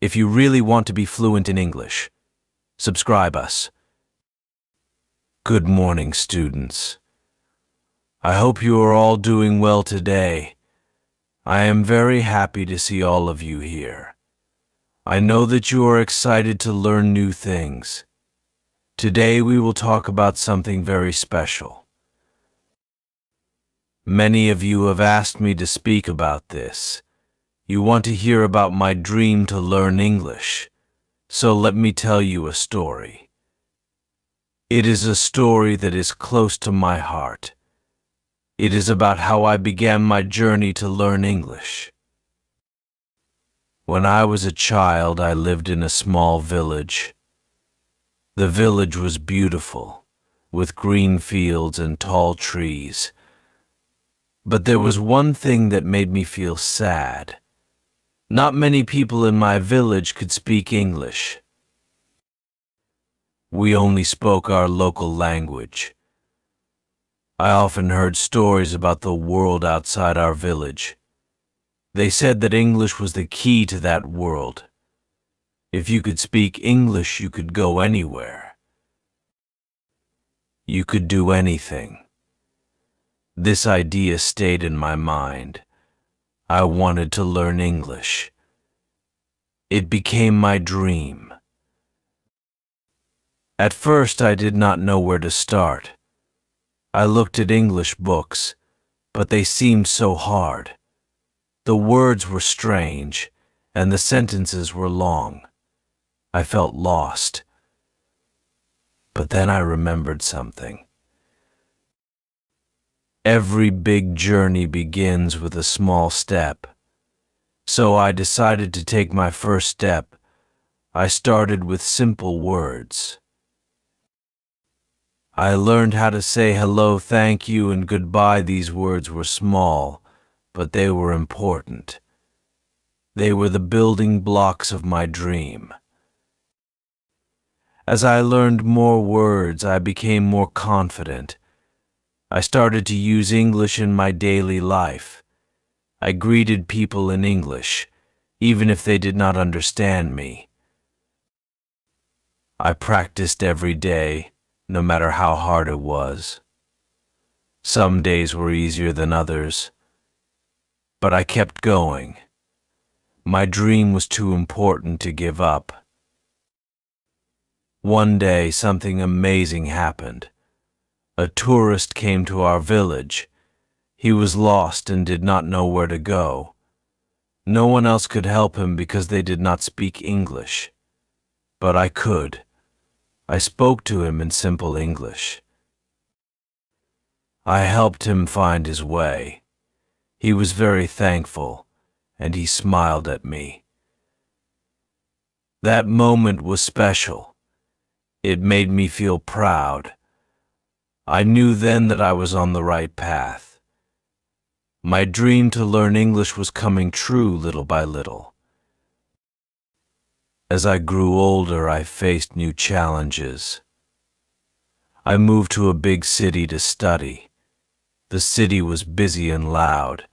If you really want to be fluent in English, subscribe us. Good morning, students. I hope you are all doing well today. I am very happy to see all of you here. I know that you are excited to learn new things. Today we will talk about something very special. Many of you have asked me to speak about this. You want to hear about my dream to learn English. So let me tell you a story. It is a story that is close to my heart. It is about how I began my journey to learn English. When I was a child, I lived in a small village. The village was beautiful, with green fields and tall trees. But there was one thing that made me feel sad. Not many people in my village could speak English. We only spoke our local language. I often heard stories about the world outside our village. They said that English was the key to that world. If you could speak English, you could go anywhere. You could do anything. This idea stayed in my mind. I wanted to learn English. It became my dream. At first, I did not know where to start. I looked at English books, but they seemed so hard. The words were strange, and the sentences were long. I felt lost. But then I remembered something. Every big journey begins with a small step. So I decided to take my first step. I started with simple words. I learned how to say hello, thank you, and goodbye. These words were small, but they were important. They were the building blocks of my dream. As I learned more words, I became more confident. I started to use English in my daily life. I greeted people in English, even if they did not understand me. I practiced every day, no matter how hard it was. Some days were easier than others, but I kept going. My dream was too important to give up. One day, something amazing happened. A tourist came to our village. He was lost and did not know where to go. No one else could help him because they did not speak English. But I could. I spoke to him in simple English. I helped him find his way. He was very thankful, and he smiled at me. That moment was special. It made me feel proud. I knew then that I was on the right path. My dream to learn English was coming true little by little. As I grew older, I faced new challenges. I moved to a big city to study. The city was busy and loud.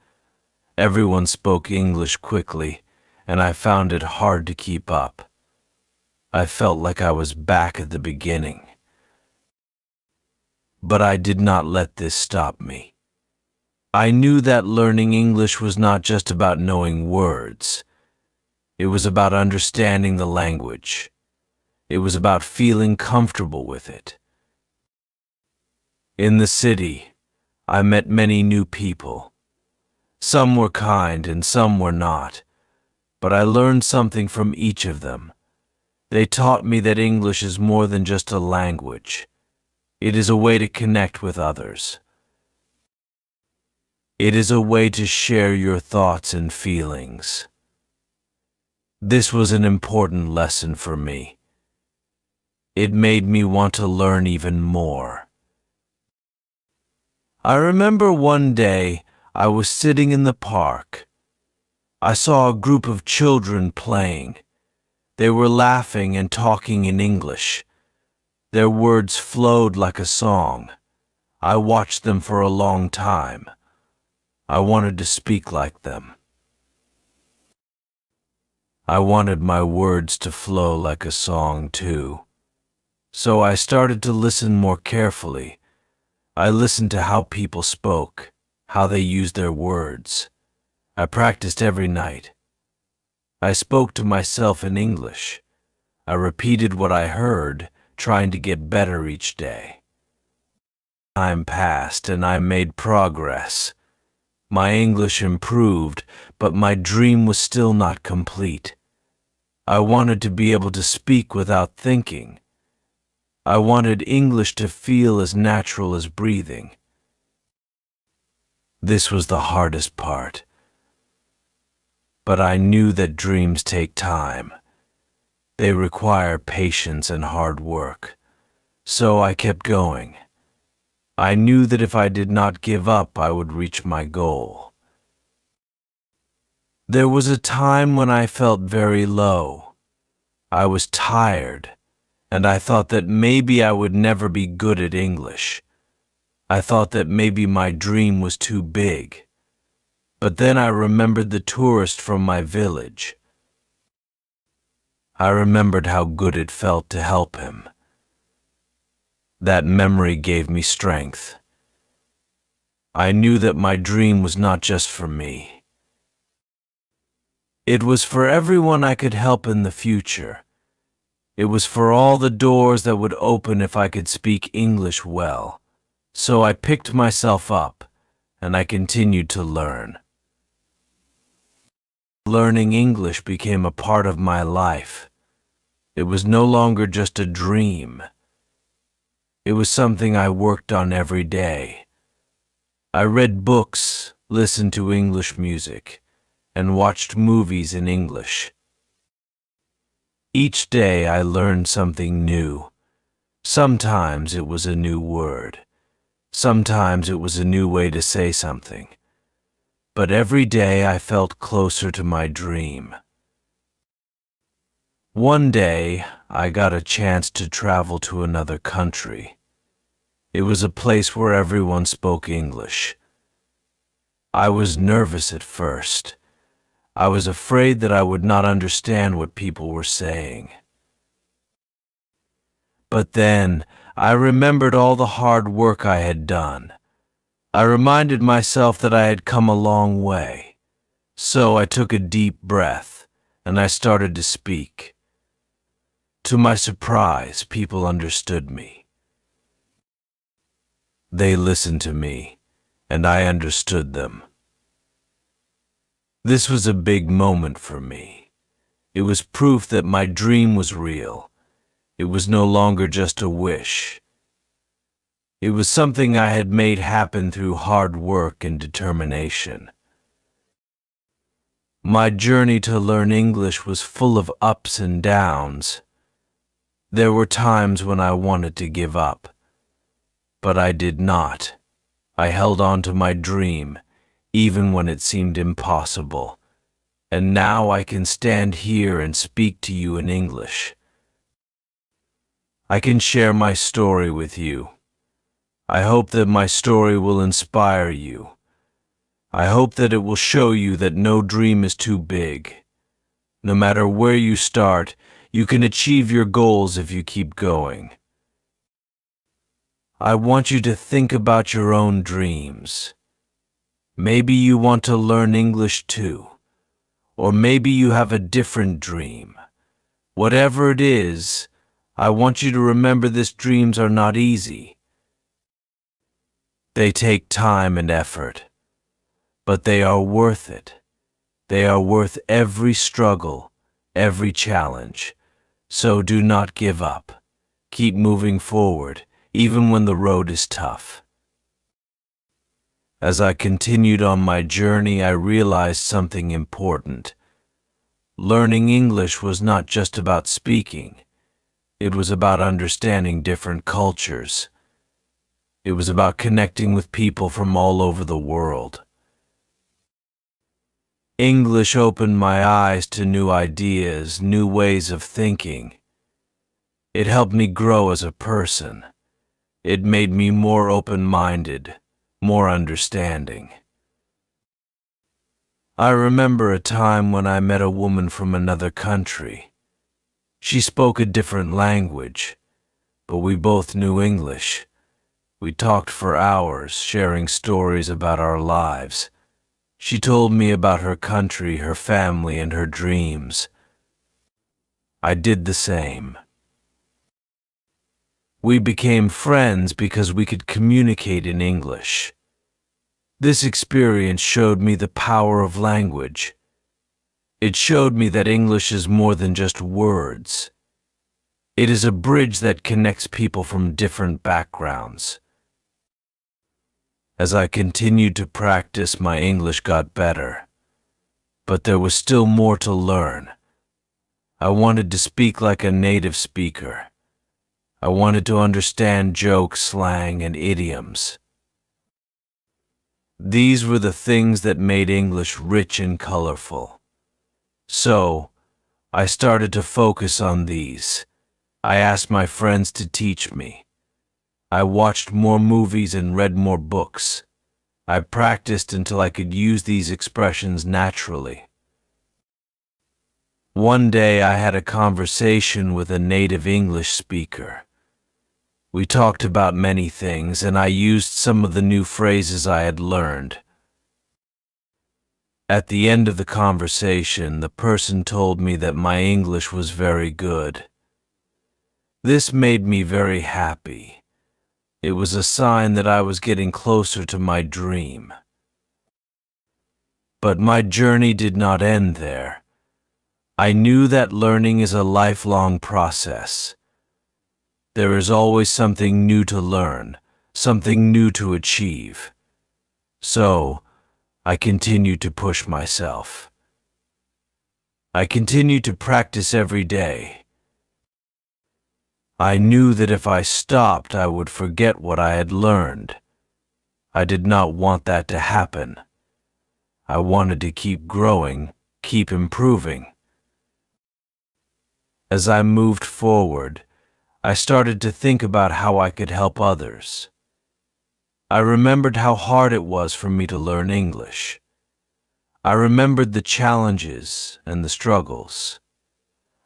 Everyone spoke English quickly, and I found it hard to keep up. I felt like I was back at the beginning. But I did not let this stop me. I knew that learning English was not just about knowing words. It was about understanding the language. It was about feeling comfortable with it. In the city, I met many new people. Some were kind and some were not, but I learned something from each of them. They taught me that English is more than just a language. It is a way to connect with others. It is a way to share your thoughts and feelings. This was an important lesson for me. It made me want to learn even more. I remember one day I was sitting in the park. I saw a group of children playing. They were laughing and talking in English. Their words flowed like a song. I watched them for a long time. I wanted to speak like them. I wanted my words to flow like a song too. So I started to listen more carefully. I listened to how people spoke, how they used their words. I practiced every night. I spoke to myself in English. I repeated what I heard, trying to get better each day. Time passed and I made progress. My English improved, but my dream was still not complete. I wanted to be able to speak without thinking. I wanted English to feel as natural as breathing. This was the hardest part. But I knew that dreams take time. They require patience and hard work. So I kept going. I knew that if I did not give up, I would reach my goal. There was a time when I felt very low. I was tired, and I thought that maybe I would never be good at English. I thought that maybe my dream was too big. But then I remembered the tourist from my village. I remembered how good it felt to help him. That memory gave me strength. I knew that my dream was not just for me. It was for everyone I could help in the future. It was for all the doors that would open if I could speak English well. So I picked myself up, and I continued to learn. Learning English became a part of my life. It was no longer just a dream. It was something I worked on every day. I read books, listened to English music, and watched movies in English. Each day I learned something new. Sometimes it was a new word. Sometimes it was a new way to say something. But every day I felt closer to my dream. One day I got a chance to travel to another country. It was a place where everyone spoke English. I was nervous at first. I was afraid that I would not understand what people were saying. But then I remembered all the hard work I had done. I reminded myself that I had come a long way. So I took a deep breath, and I started to speak. To my surprise, people understood me. They listened to me, and I understood them. This was a big moment for me. It was proof that my dream was real. It was no longer just a wish. It was something I had made happen through hard work and determination. My journey to learn English was full of ups and downs. There were times when I wanted to give up. But I did not. I held on to my dream, even when it seemed impossible. And now I can stand here and speak to you in English. I can share my story with you. I hope that my story will inspire you. I hope that it will show you that no dream is too big. No matter where you start, you can achieve your goals if you keep going. I want you to think about your own dreams. Maybe you want to learn English too. Or maybe you have a different dream. Whatever it is, I want you to remember these dreams are not easy. They take time and effort. But they are worth it. They are worth every struggle, every challenge. So do not give up. Keep moving forward, even when the road is tough. As I continued on my journey, I realized something important. Learning English was not just about speaking. It was about understanding different cultures. It was about connecting with people from all over the world. English opened my eyes to new ideas, new ways of thinking. It helped me grow as a person. It made me more open-minded, more understanding. I remember a time when I met a woman from another country. She spoke a different language, but we both knew English. We talked for hours, sharing stories about our lives. She told me about her country, her family, and her dreams. I did the same. We became friends because we could communicate in English. This experience showed me the power of language. It showed me that English is more than just words. It is a bridge that connects people from different backgrounds. As I continued to practice, my English got better. But there was still more to learn. I wanted to speak like a native speaker. I wanted to understand jokes, slang, and idioms. These were the things that made English rich and colorful. So, I started to focus on these. I asked my friends to teach me. I watched more movies and read more books. I practiced until I could use these expressions naturally. One day I had a conversation with a native English speaker. We talked about many things, and I used some of the new phrases I had learned. At the end of the conversation, the person told me that my English was very good. This made me very happy. It was a sign that I was getting closer to my dream. But my journey did not end there. I knew that learning is a lifelong process. There is always something new to learn, something new to achieve. So, I continued to push myself. I continued to practice every day. I knew that if I stopped, I would forget what I had learned. I did not want that to happen. I wanted to keep growing, keep improving. As I moved forward, I started to think about how I could help others. I remembered how hard it was for me to learn English. I remembered the challenges and the struggles.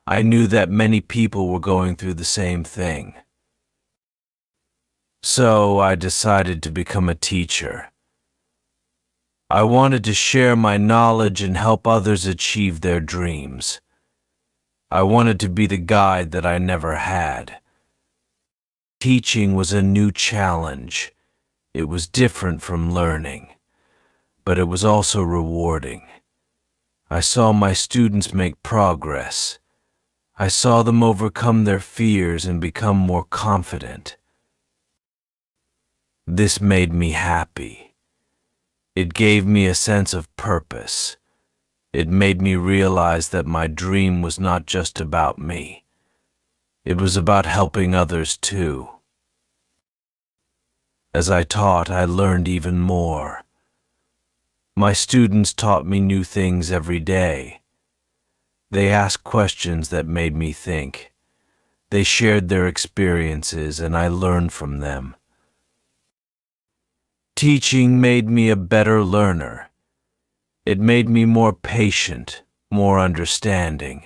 I knew that many people were going through the same thing. So I decided to become a teacher. I wanted to share my knowledge and help others achieve their dreams. I wanted to be the guide that I never had. Teaching was a new challenge. It was different from learning, but it was also rewarding. I saw my students make progress. I saw them overcome their fears and become more confident. This made me happy. It gave me a sense of purpose. It made me realize that my dream was not just about me. It was about helping others too. As I taught, I learned even more. My students taught me new things every day. They asked questions that made me think. They shared their experiences, and I learned from them. Teaching made me a better learner. It made me more patient, more understanding.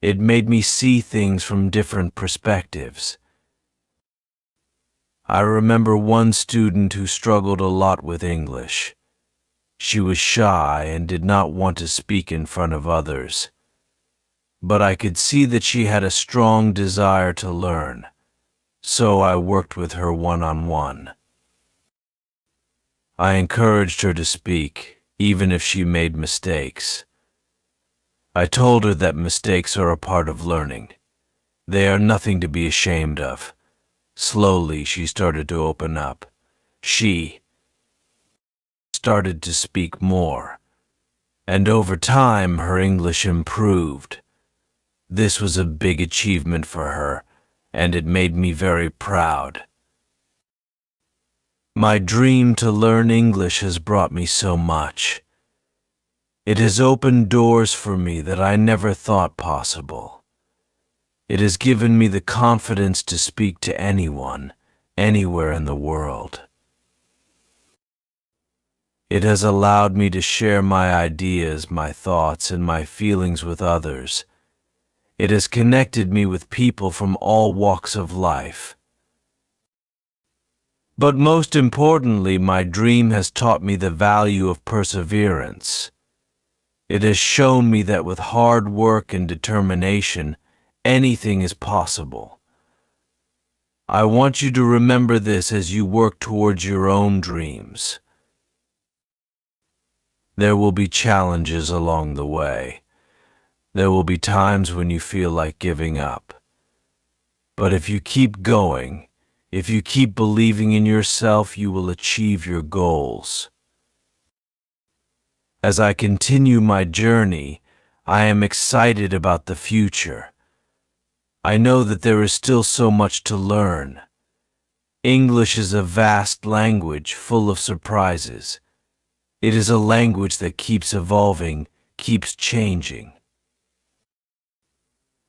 It made me see things from different perspectives. I remember one student who struggled a lot with English. She was shy and did not want to speak in front of others. But I could see that she had a strong desire to learn, so I worked with her one-on-one. I encouraged her to speak, even if she made mistakes. I told her that mistakes are a part of learning. They are nothing to be ashamed of. Slowly, she started to open up. She started to speak more, and over time, her English improved. This was a big achievement for her, and it made me very proud. My dream to learn English has brought me so much. It has opened doors for me that I never thought possible. It has given me the confidence to speak to anyone, anywhere in the world. It has allowed me to share my ideas, my thoughts, and my feelings with others. It has connected me with people from all walks of life. But most importantly, my dream has taught me the value of perseverance. It has shown me that with hard work and determination, anything is possible. I want you to remember this as you work towards your own dreams. There will be challenges along the way. There will be times when you feel like giving up. But if you keep going, if you keep believing in yourself, you will achieve your goals. As I continue my journey, I am excited about the future. I know that there is still so much to learn. English is a vast language full of surprises. It is a language that keeps evolving, keeps changing.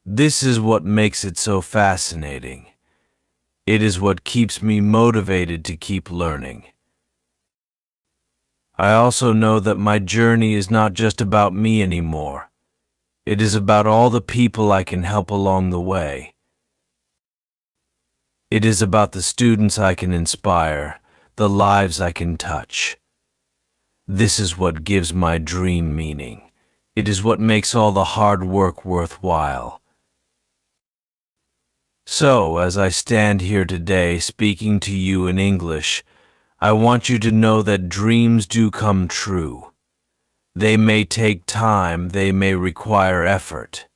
This is what makes it so fascinating. It is what keeps me motivated to keep learning. I also know that my journey is not just about me anymore. It is about all the people I can help along the way. It is about the students I can inspire, the lives I can touch. This is what gives my dream meaning. It is what makes all the hard work worthwhile. So, as I stand here today speaking to you in English, I want you to know that dreams do come true. They may take time, they may require effort.